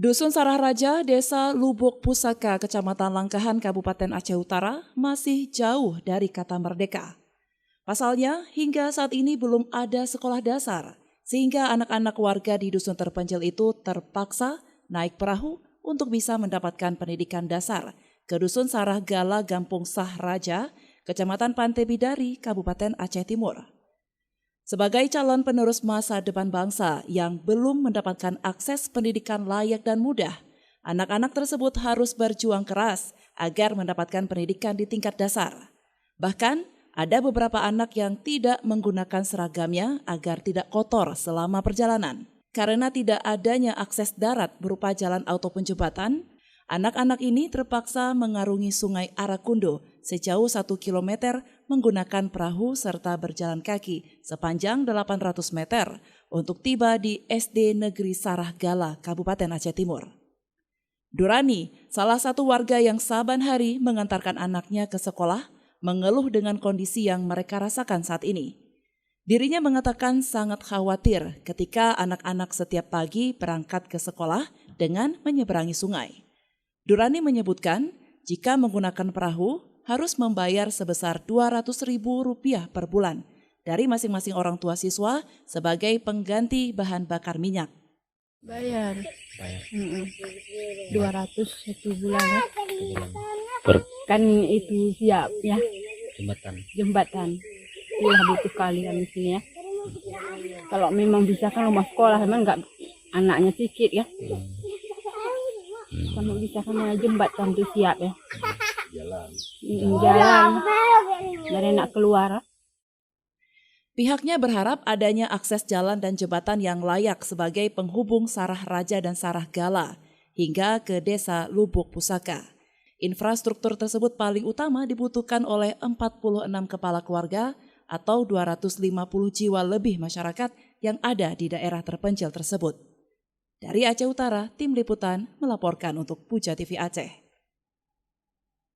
Dusun Sarah Raja, Desa Lubuk Pusaka, Kecamatan Langkahan, Kabupaten Aceh Utara masih jauh dari kata merdeka. Pasalnya, hingga saat ini belum ada sekolah dasar, sehingga anak-anak warga di dusun terpencil itu terpaksa naik perahu untuk bisa mendapatkan pendidikan dasar ke Dusun Sarah Gala, Gampung Sah Raja, Kecamatan Pantai Bidari, Kabupaten Aceh Timur. Sebagai calon penerus masa depan bangsa yang belum mendapatkan akses pendidikan layak dan mudah, anak-anak tersebut harus berjuang keras agar mendapatkan pendidikan di tingkat dasar. Bahkan, ada beberapa anak yang tidak menggunakan seragamnya agar tidak kotor selama perjalanan. Karena tidak adanya akses darat berupa jalan ataupun jembatan, anak-anak ini terpaksa mengarungi Sungai Arakundo sejauh 1 kilometer menggunakan perahu serta berjalan kaki sepanjang 800 meter untuk tiba di SD Negeri Sarah Gala, Kabupaten Aceh Timur. Durani, salah satu warga yang saban hari mengantarkan anaknya ke sekolah, mengeluh dengan kondisi yang mereka rasakan saat ini. Dirinya mengatakan sangat khawatir ketika anak-anak setiap pagi berangkat ke sekolah dengan menyeberangi sungai. Durani menyebutkan, jika menggunakan perahu, harus membayar sebesar Rp200.000 per bulan dari masing-masing orang tua siswa sebagai pengganti bahan bakar minyak. Bayar. 200 satu bulan ya. Kan itu siap ya. Jembatan. Iya butuh kali kan di sini ya. Kalau memang bisa kan rumah sekolah, memang enggak anaknya sedikit ya. Kalau bisa kan jembatan itu siap ya. Jalan. Dari nak keluar. Pihaknya berharap adanya akses jalan dan jembatan yang layak sebagai penghubung Sarah Raja dan Sarah Gala hingga ke Desa Lubuk Pusaka. Infrastruktur tersebut paling utama dibutuhkan oleh 46 kepala keluarga atau 250 jiwa lebih masyarakat yang ada di daerah terpencil tersebut. Dari Aceh Utara, Tim Liputan melaporkan untuk Puja TV Aceh.